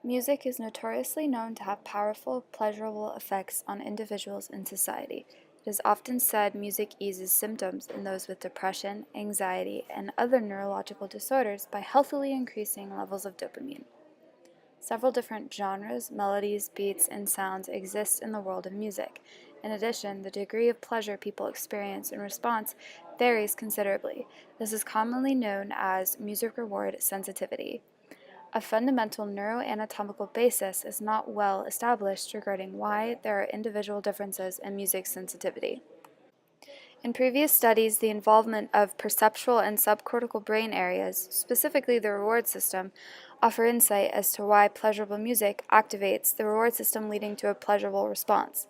Music is notoriously known to have powerful, pleasurable effects on individuals in society. It is often said music eases symptoms in those with depression, anxiety, and other neurological disorders by healthily increasing levels of dopamine. Several different genres, melodies, beats, and sounds exist in the world of music. In addition, the degree of pleasure people experience in response varies considerably. This is commonly known as music reward sensitivity. A fundamental neuroanatomical basis is not well established regarding why there are individual differences in music sensitivity. In previous studies, the involvement of perceptual and subcortical brain areas, specifically the reward system, offer insight as to why pleasurable music activates the reward system, leading to a pleasurable response.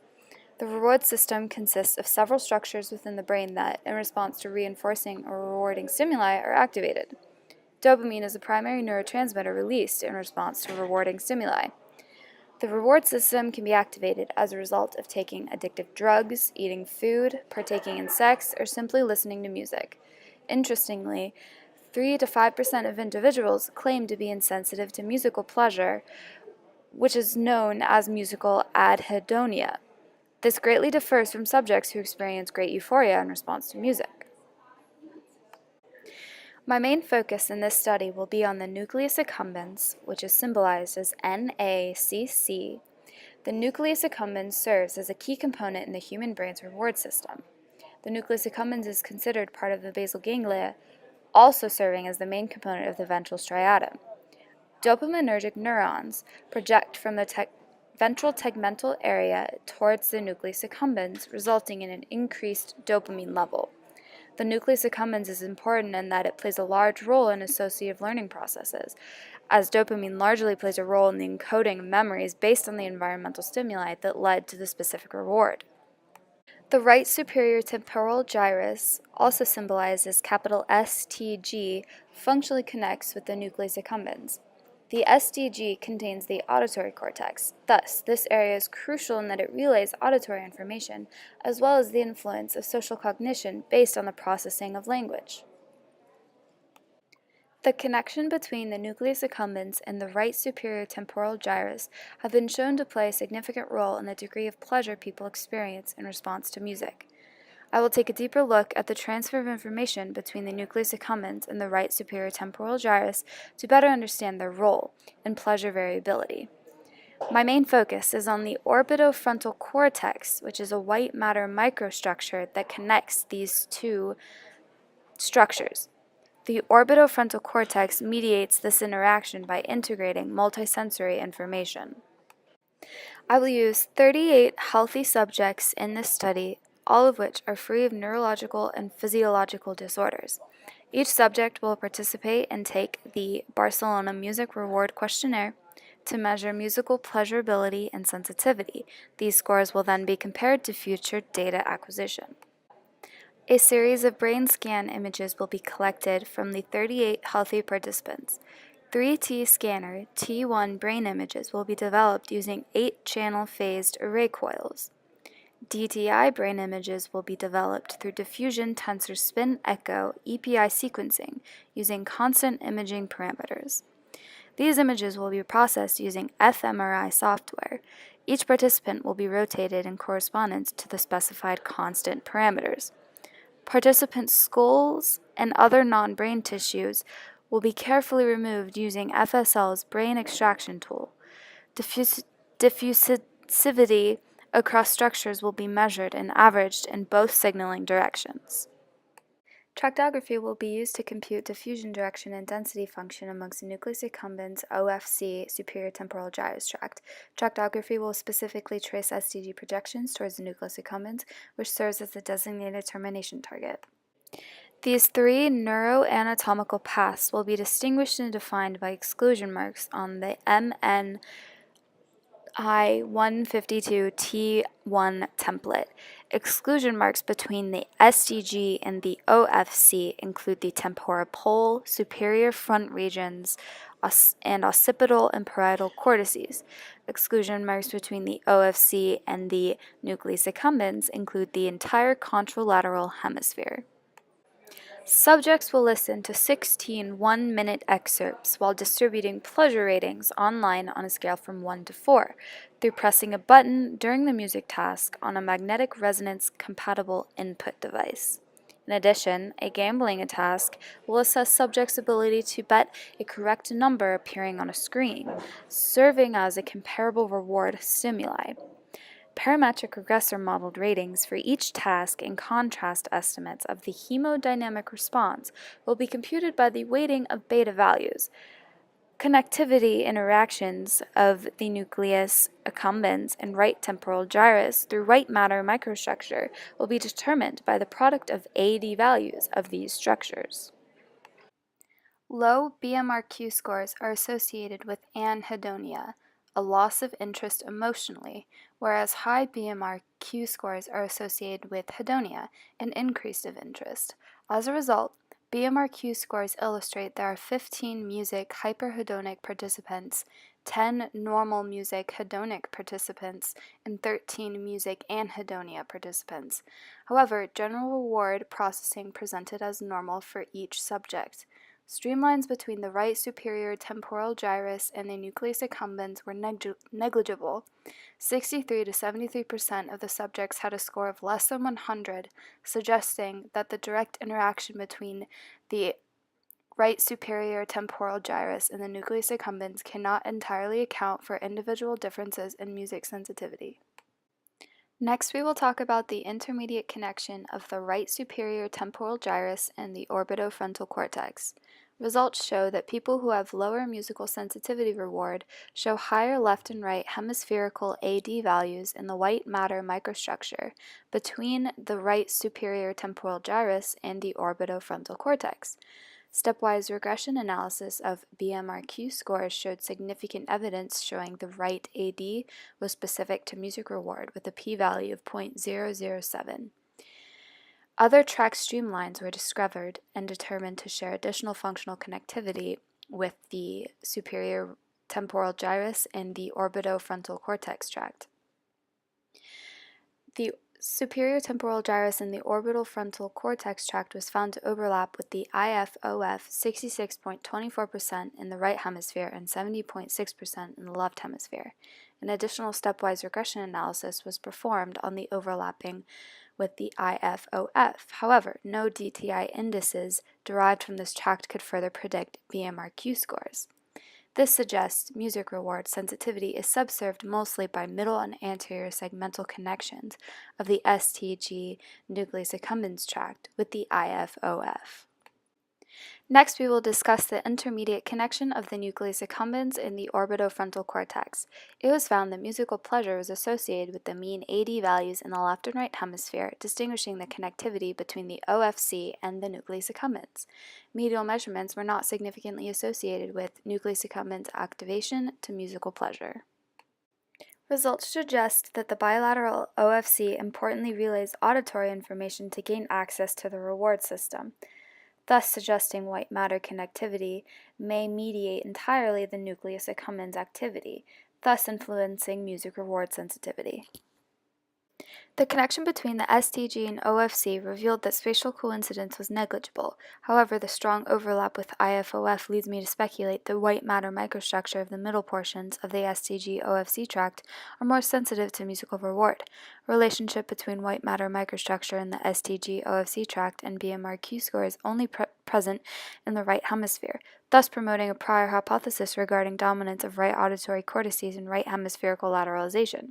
The reward system consists of several structures within the brain that, in response to reinforcing or rewarding stimuli, are activated. Dopamine is the primary neurotransmitter released in response to rewarding stimuli. The reward system can be activated as a result of taking addictive drugs, eating food, partaking in sex, or simply listening to music. Interestingly, 3 to 5% of individuals claim to be insensitive to musical pleasure, which is known as musical anhedonia. This greatly differs from subjects who experience great euphoria in response to music. My main focus in this study will be on the nucleus accumbens, which is symbolized as NACC. The nucleus accumbens serves as a key component in the human brain's reward system. The nucleus accumbens is considered part of the basal ganglia, also serving as the main component of the ventral striatum. Dopaminergic neurons project from the ventral tegmental area towards the nucleus accumbens, resulting in an increased dopamine level. The nucleus accumbens is important in that it plays a large role in associative learning processes, as dopamine largely plays a role in the encoding of memories based on the environmental stimuli that led to the specific reward. The right superior temporal gyrus, also symbolized as capital STG, functionally connects with the nucleus accumbens. The STG contains the auditory cortex. Thus, this area is crucial in that it relays auditory information, as well as the influence of social cognition based on the processing of language. The connection between the nucleus accumbens and the right superior temporal gyrus have been shown to play a significant role in the degree of pleasure people experience in response to music. I will take a deeper look at the transfer of information between the nucleus accumbens and the right superior temporal gyrus to better understand their role in pleasure variability. My main focus is on the orbitofrontal cortex, which is a white matter microstructure that connects these two structures. The orbitofrontal cortex mediates this interaction by integrating multisensory information. I will use 38 healthy subjects in this study, all of which are free of neurological and physiological disorders. Each subject will participate and take the Barcelona Music Reward Questionnaire to measure musical pleasurability and sensitivity. These scores will then be compared to future data acquisition. A series of brain scan images will be collected from the 38 healthy participants. 3T scanner T1 brain images will be developed using 8-channel phased array coils. DTI brain images will be developed through diffusion tensor spin echo EPI sequencing using constant imaging parameters. These images will be processed using fMRI software. Each participant will be rotated in correspondence to the specified constant parameters. Participants' skulls and other non-brain tissues will be carefully removed using FSL's brain extraction tool. Diffusivity across structures will be measured and averaged in both signaling directions. Tractography will be used to compute diffusion direction and density function amongst the nucleus accumbens OFC superior temporal gyrus tract. Tractography will specifically trace STG projections towards the nucleus accumbens, which serves as the designated termination target. These 3 neuroanatomical paths will be distinguished and defined by exclusion marks on the MNI-152T1 template. Exclusion marks between the STG and the OFC include the temporopole, superior front regions, and occipital and parietal cortices. Exclusion marks between the OFC and the nucleus accumbens include the entire contralateral hemisphere. Subjects will listen to 16 one-minute excerpts while distributing pleasure ratings online on a scale from 1 to 4 through pressing a button during the music task on a magnetic resonance compatible input device. In addition, a gambling task will assess subjects' ability to bet a correct number appearing on a screen, serving as a comparable reward stimuli. Parametric regressor modeled ratings for each task and contrast estimates of the hemodynamic response will be computed by the weighting of beta values. Connectivity interactions of the nucleus accumbens and right temporal gyrus through white matter microstructure will be determined by the product of AD values of these structures. Low BMRQ scores are associated with anhedonia, a loss of interest emotionally, whereas high BMRQ scores are associated with hedonia, an increase of interest. As a result, BMRQ scores illustrate there are 15 music hyperhedonic participants, 10 normal music hedonic participants, and 13 music anhedonia participants. However, general reward processing presented as normal for each subject. Streamlines between the right superior temporal gyrus and the nucleus accumbens were negligible. 63 to 73% of the subjects had a score of less than 100, suggesting that the direct interaction between the right superior temporal gyrus and the nucleus accumbens cannot entirely account for individual differences in music sensitivity. Next, we will talk about the intermediate connection of the right superior temporal gyrus and the orbitofrontal cortex. Results show that people who have lower musical sensitivity reward show higher left and right hemispherical AD values in the white matter microstructure between the right superior temporal gyrus and the orbitofrontal cortex. Stepwise regression analysis of BMRQ scores showed significant evidence showing the right AD was specific to music reward with a p-value of 0.007. Other track streamlines were discovered and determined to share additional functional connectivity with the superior temporal gyrus and the orbitofrontal cortex tract. The superior temporal gyrus in the orbital frontal cortex tract was found to overlap with the IFOF 66.24% in the right hemisphere and 70.6% in the left hemisphere. An additional stepwise regression analysis was performed on the overlapping with the IFOF. However, no DTI indices derived from this tract could further predict BMRQ scores. This suggests music reward sensitivity is subserved mostly by middle and anterior segmental connections of the STG nucleus accumbens tract with the IFOF. Next, we will discuss the intermediate connection of the nucleus accumbens and the orbitofrontal cortex. It was found that musical pleasure was associated with the mean AD values in the left and right hemisphere, distinguishing the connectivity between the OFC and the nucleus accumbens. Medial measurements were not significantly associated with nucleus accumbens activation to musical pleasure. Results suggest that the bilateral OFC importantly relays auditory information to gain access to the reward system, thus suggesting white matter connectivity may mediate entirely the nucleus accumbens activity, thus influencing music reward sensitivity. The connection between the STG and OFC revealed that spatial coincidence was negligible. However, the strong overlap with IFOF leads me to speculate the white matter microstructure of the middle portions of the STG-OFC tract are more sensitive to musical reward. A relationship between white matter microstructure in the STG-OFC tract and BMRQ score is only present in the right hemisphere, thus promoting a prior hypothesis regarding dominance of right auditory cortices and right hemispherical lateralization.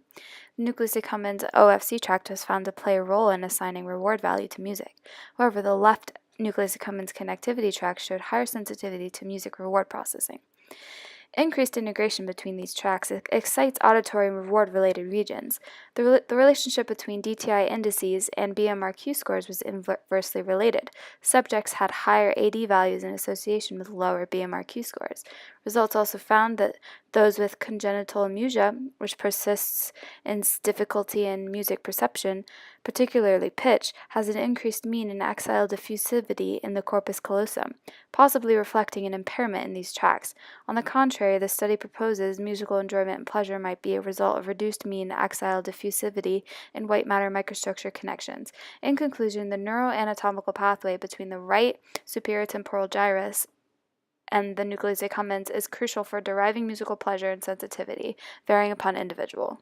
The nucleus accumbens OFC tract was found to play a role in assigning reward value to music. However, the left nucleus accumbens connectivity tract showed higher sensitivity to music reward processing. Increased integration between these tracks excites auditory and reward-related regions. The relationship between DTI indices and BMRQ scores was inversely related. Subjects had higher AD values in association with lower BMRQ scores. Results also found that those with congenital amusia, which persists in difficulty in music perception, particularly pitch, has an increased mean in axial diffusivity in the corpus callosum, possibly reflecting an impairment in these tracts. On the contrary, contrary, the study proposes musical enjoyment and pleasure might be a result of reduced mean axial diffusivity in white matter microstructure connections. In conclusion, the neuroanatomical pathway between the right superior temporal gyrus and the nucleus accumbens is crucial for deriving musical pleasure and sensitivity, varying upon individual.